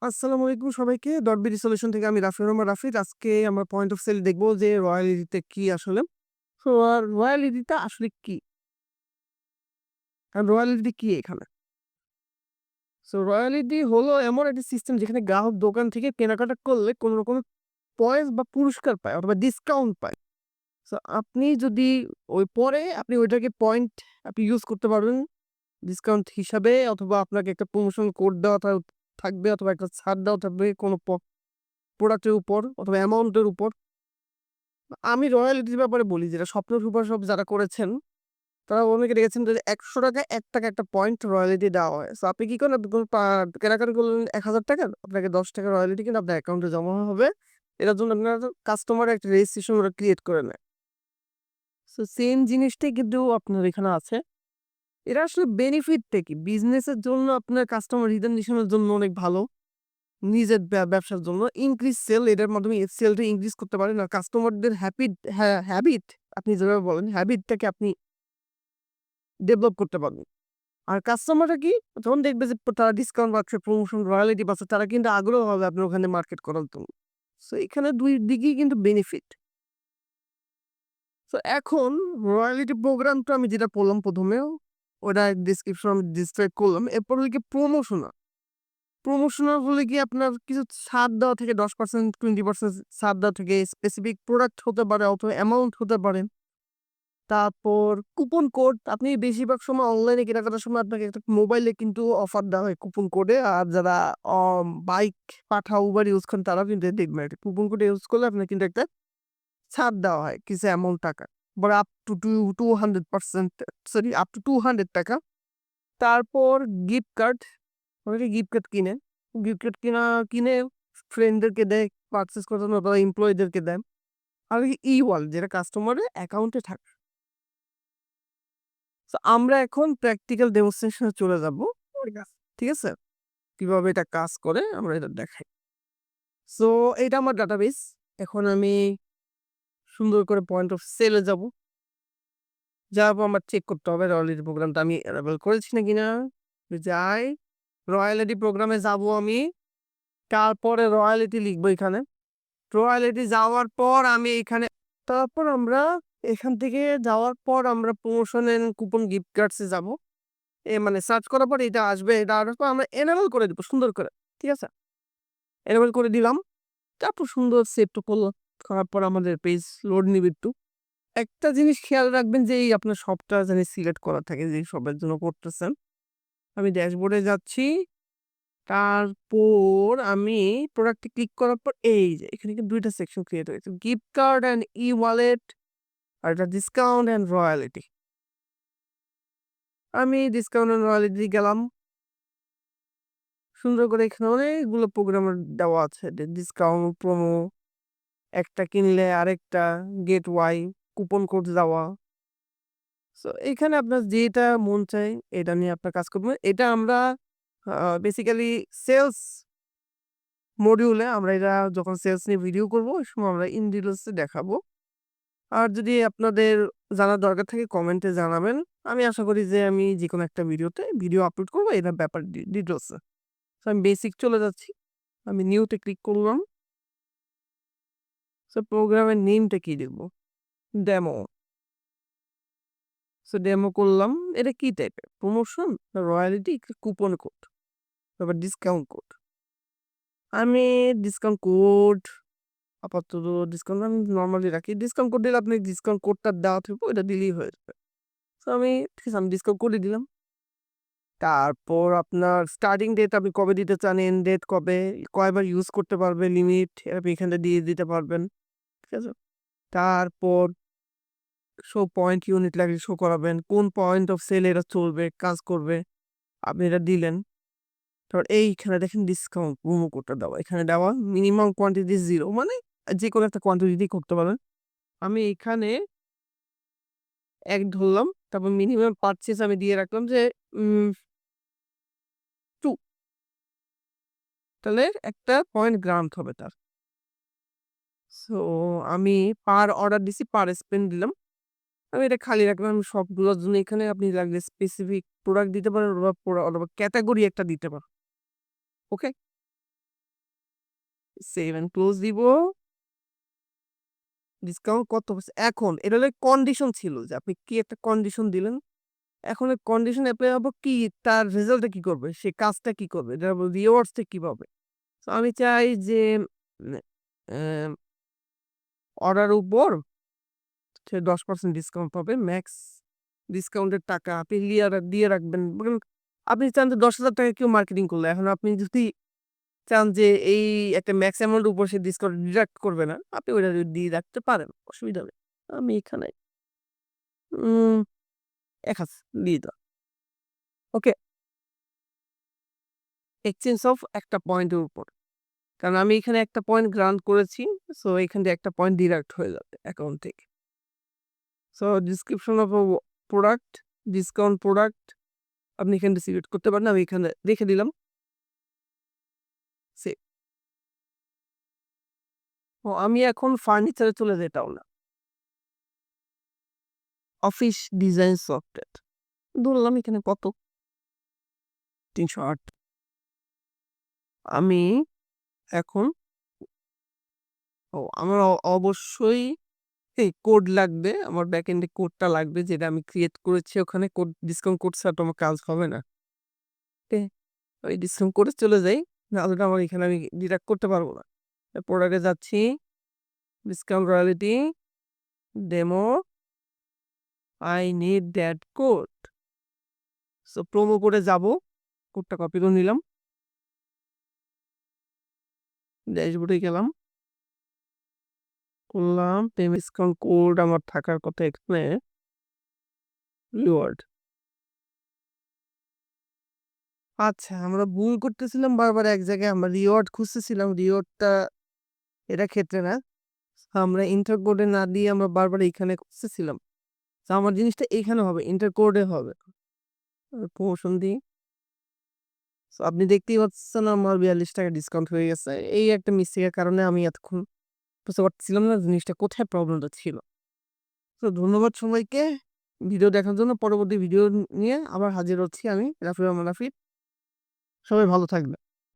আসসালামু আলাইকুম সবাইকে। ডটবি সলিউশন থেকে আমি রাফিউর রহমান রাফিদ। আজকে আমরা পয়েন্ট অফ সেল দেখব যে রয়্যালিটিতে কি আসলে। সো রয়্যালিটিটা আসলে কি? আর রয়্যালিটি কি এখানে? সো রয়্যালিটি হলো এমন একটা সিস্টেম যেখানে গ্রাহক দোকান থেকে কেনাকাটা করলে কোন রকমের পয়েন্টস বা পুরস্কার পায় অথবা ডিসকাউন্ট পায়। সো আপনি যদি পরে আপনি ওইটাকে পয়েন্ট আপনি ইউজ করতে পারবেন ডিসকাউন্ট হিসাবে, অথবা আপনাকে একটা প্রমোশন কোড দেওয়া থাকবে, অথবা একটা ছাড় দেওয়া থাকবে কোনো প্রোডাক্টের উপর অথবা অ্যামাউন্টের উপর। আমি রয়্যালিটির ব্যাপারে বলি, যেটা স্বপ্ন সুপার শপ যারা করেছেন, তারা অনেকে দেখেছেন যে ৳১০০ ৳১ একটা পয়েন্ট রয়্যালিটি দেওয়া হয়। সো আপনি কি করেন? আপনি কোনো কেনাকাটা করলেন ৳১,০০০, আপনাকে ৳১০ রয়্যালিটি কিন্তু আপনার অ্যাকাউন্টে জমা হবে। এটার জন্য আপনার কাস্টমারের একটা রেজিস্ট্রেশন ওরা ক্রিয়েট করে নেয়। সো সেম জিনিসটাই কিন্তু আপনার এখানে আছে। এটা আসলে বেনিফিটটা কি? বিজনেসের জন্য আপনার কাস্টমার রিটেনশন এর জন্য অনেক ভালো। নিজের ব্যবসার জন্য ইনক্রিজ সেল, এটার মাধ্যমে সেলটা ইনক্রিজ করতে পারেন। আর কাস্টমারদের হ্যাবিট আপনি যেভাবে বলেন, হ্যাবিটটাকে আপনি ডেভেলপ করতে পারবেন। আর কাস্টমাররা কি যখন দেখবে যে তারা ডিসকাউন্ট পাচ্ছে, প্রমোশন, রয়্যালিটি পাচ্ছে, তারা কিন্তু আগ্রহ হবে আপনার ওখানে মার্কেট করার জন্য। সো এখানে ২ দিকেই কিন্তু বেনিফিট। সো এখন রয়্যালিটি প্রোগ্রামটা আমি যেটা বললাম ১ম এ, ওটা ডেসক্রিপশন আমি ডিসক্রাইব করলাম। এরপর হলো গিয়ে প্রমোশনাল হলে গিয়ে আপনার কিছু ছাড় দেওয়া থেকে 10% 20% ছাড় দেওয়া থেকে, স্পেসিফিক প্রোডাক্ট হতে পারে অথবা অ্যামাউন্ট হতে পারে। তারপর কুপন কোড, আপনি বেশিরভাগ সময় অনলাইনে কেনাকাটার সময় আপনাকে একটা মোবাইলে কিন্তু অফার দেওয়া হয় কুপন কোডে। আর যারা বাইক পাঠাও, উবার ইউজ করেন, তারাও কিন্তু দেখবেন একটা কুপন কোড ইউজ করলে আপনার কিন্তু একটা ছাড় দেওয়া হয় কিছু অ্যামাউন্ট টাকা। বলে আপ টু 200% আপ টু ৳200। তারপর গিফট কার্ড, অনেকে গিফট কার্ড কিনে। গিফট কার্ড কিনে ফ্রেন্ডদেরকে দেয়, পারচেজ করার জন্য বা এমপ্লয়িদেরকে দেয়। আর ই-ওয়ালেট যেটা কাস্টমারের অ্যাকাউন্টে থাকে। সো আমরা এখন প্র্যাকটিক্যাল ডেমনস্ট্রেশন এ চলে যাব। ঠিক আছে? কিভাবে এটা কাজ করে আমরা এটা দেখাই। সো এইটা আমার ডাটাবেস। এখন আমি সুন্দর করে পয়েন্ট অফ সেল এ যাব। যাবো, আমার চেক করতে হবে রয়্যালিটি প্রোগ্রামটা আমি এনেবল করেছি নাকি না। যাই, রয়্যালিটি প্রোগ্রামে যাবো আমি। তারপরে রয়্যালিটি লিখবো এখানে। রয়্যালিটি যাওয়ার পর আমি এখানে, তারপর আমরা এখান থেকে যাওয়ার পর আমরা promotion and coupon gift cards এ যাবো। মানে সার্চ করার পর এটা আসবে। এটা আসার পর আমরা এনেবল করে দিব সুন্দর করে। ঠিক আছে? এনেবল করে দিলাম। তারপর সুন্দর সেভ টু করলাম। করার পর আমাদের পেজ লোড নিবে একটু। একটা জিনিস খেয়াল রাখবেন যে এই আপনার শপটা জানি সিলেক্ট করা থাকে যে শপের জন্য করতেছেন। আমি ড্যাশবোর্ডে যাচ্ছি। তারপর আমি প্রোডাক্টে ক্লিক করার পর এই যে এখানে কিন্তু ২ টা সেকশন ক্রিয়েট হয়েছে। গিফট কার্ড অ্যান্ড ই-ওয়ালেট, আর এটা ডিসকাউন্ট অ্যান্ড রয়্যালিটি। আমি ডিসকাউন্ট অ্যান্ড রয়্যালিটি গেলাম। সুন্দর করে এখানে অনেকগুলো প্রোগ্রামের দেওয়া আছে। ডিসকাউন্ট, প্রোমো, একটা কিনলে আরেকটা, গেট ওয়াই, কুপন কোড দেওয়া। সো এখানে আপনার যেটা মন চায় এটা নিয়ে আপনার কাজ করবেন। এটা আমরা বেসিক্যালি সেলস মডিউলে আমরা এটা যখন সেলস নিয়ে ভিডিও করব, ওই সময় আমরা ইন ডিটেইলস এ দেখাবো। আর যদি আপনাদের জানার দরকার থাকে কমেন্টে জানাবেন। আমি আশা করি যে আমি যেকোনো একটা ভিডিওতে ভিডিও আপলোড করব এটার ব্যাপারে ডিটেইলস এ। সো আমি বেসিক চলে যাচ্ছি। আমি নিউ তে ক্লিক করলাম। সো প্রোগ্রামের নেমটা কি লিখব? ডেমো। সো ডেমো করলাম। এটা কি টাইপের? প্রমোশন না রয়্যালিটি, কুপন কোড, তারপর ডিসকাউন্ট কোড। আমি ডিসকাউন্ট কোড, আপাতত ডিসকাউন্ট আমি নরমালি রাখি। ডিসকাউন্ট কোড দিলে আপনি ডিসকাউন্ট কোডটা দেওয়া থাকবে, ওইটা দিলেই হয়ে যাবে। সো আমি ঠিক আছে, আমি ডিসকাউন্ট কোডই দিলাম। তারপর আপনার স্টার্টিং ডেট আপনি কবে দিতে চান, এন্ড ডেট কবে, কয়বার ইউজ করতে পারবে, লিমিট আপনি এখানে দিয়ে দিতে পারবেন। ঠিক আছে? তারপর শো পয়েন্ট ইউনিট লাগলে শো করাবেন। কোন পয়েন্ট অফ সেল এটা চলবে, কাজ করবে, আপনি এটা দিলেন। তারপর এইখানে দেখেন ডিসকাউন্ট প্রোমো কোডটা দেওয়া। এখানে দেওয়া মিনিমাম কোয়ান্টিটি 0, মানে যেকোনো একটা কোয়ান্টিটি দিয়ে করতে পারেন। আমি এখানে ১ ধরলাম। তারপর মিনিমাম পারচেজ আমি দিয়ে রাখলাম যে 2, তাহলে একটা পয়েন্ট গ্রান্ট হবে তার। সো আমি পার অর্ডার দিছি, পার স্পেন্ড দিলাম। আমি এটা খালি রাখলাম। আমি সবগুলোর জন্য এখানে আপনি লাগলে স্পেসিফিক প্রোডাক্ট দিতে পারেন অথবা অথবা ক্যাটেগরি একটা দিতে পারেন। ওকে? সেভ এন্ড ক্লোজ দিব। ডিসকাউন্ট কত হচ্ছে এখন? এটা হলো কন্ডিশন ছিল যে আপনি কি একটা কন্ডিশন দিলেন। এখন ওই কন্ডিশন অ্যাপ্লাই হবো কি তার রেজাল্টটা কি করবে? সে কাজটা কি করবে? এটার রিওয়ার্ডস টা কি পাবে? সো আমি চাই যে উম অ্যা অর্ডার উপর সে 10% ডিসকাউন্ট পাবে। ম্যাক্স ডিসকাউন্টের টাকা আপনি দিয়ে রাখবেন। বরং আপনি চান যে ৳১০,০০০ কেউ মার্কেটিং করলো। এখন আপনি যদি চান যে এই একটা ম্যাক্স অ্যামাউন্ট এর উপর সে ডিসকাউন্ট ডিডাক্ট করবে না। আপনি ওইটা দিয়ে রাখতে পারেন। অসুবিধা নেই। আমি এখানে উম ১,০০০ দিয়ে দাও। ওকে। এক্সচেঞ্জ অফ একটা পয়েন্টের উপর। কারণ আমি এখানে একটা পয়েন্ট গ্রান্ট করেছি। সো এখান থেকে একটা পয়েন্ট ডিডাক্ট হয়ে যাবে অ্যাকাউন্ট থেকে। So description of product, discount product আপনি এখান থেকে সিলেক্ট করতে পারেন। আমি এখানে রেখে দিলাম। সেভ। আমি এখন ফার্নিচারে চলে যাই তাহলে। Office design software. ধরলাম এখানে কত? ৩০৮। আমি এখন আমার অবশ্যই এই কোড লাগবে। আমার ব্যাকএন্ডে কোডটা লাগবে যেটা আমি ক্রিয়েট করেছি ওখানে কোড ডিসকাউন্ট কোড ছাড়া তো আমার কাজ হবে না। ওকে? ওই ডিসকাউন্ট কোডে চলে যাই। নাহলে তো আমার এখানে আমি ডিডাক্ট করতে পারব না। প্রোডাক্টে যাচ্ছি। Discount royalty, demo, I need that code. So promo কোডে যাবো। কোডটা কপি করে নিলাম। ড্যাশবোর্ডে গেলাম। করলাম পেমেন্ট ডিসকাউন্ট কোড আমার থাকার কথা এখানে। রিওয়ার্ড। আচ্ছা, আমরা ভুল করতেছিলাম বারবার এক জায়গায় আমরা রিওয়ার্ড খুঁজতেছিলাম। রিওয়ার্ডটা এটা ক্ষেত্রে না। আমরা ইন্টার কোডে না দিয়ে আমরা বারবার এইখানে খুঁজতেছিলাম। তো আমার জিনিসটা এইখানে হবে, ইন্টার কোডে হবে। প্রমোশন দিই। সো আপনি দেখতেই পাচ্ছেন আমার ৳৪২ ডিসকাউন্ট হয়ে গেছে। এই একটা মিস্টেকের কারণে আমি এতক্ষণ বুঝতে পারছিলাম না জিনিসটা কোথায় প্রবলেমটা ছিল। তো ধন্যবাদ সবাইকে ভিডিও দেখার জন্য। পরবর্তী ভিডিও নিয়ে আবার হাজির হচ্ছি আমি রাফি রহমান রাফি। সবাই ভালো থাকবেন।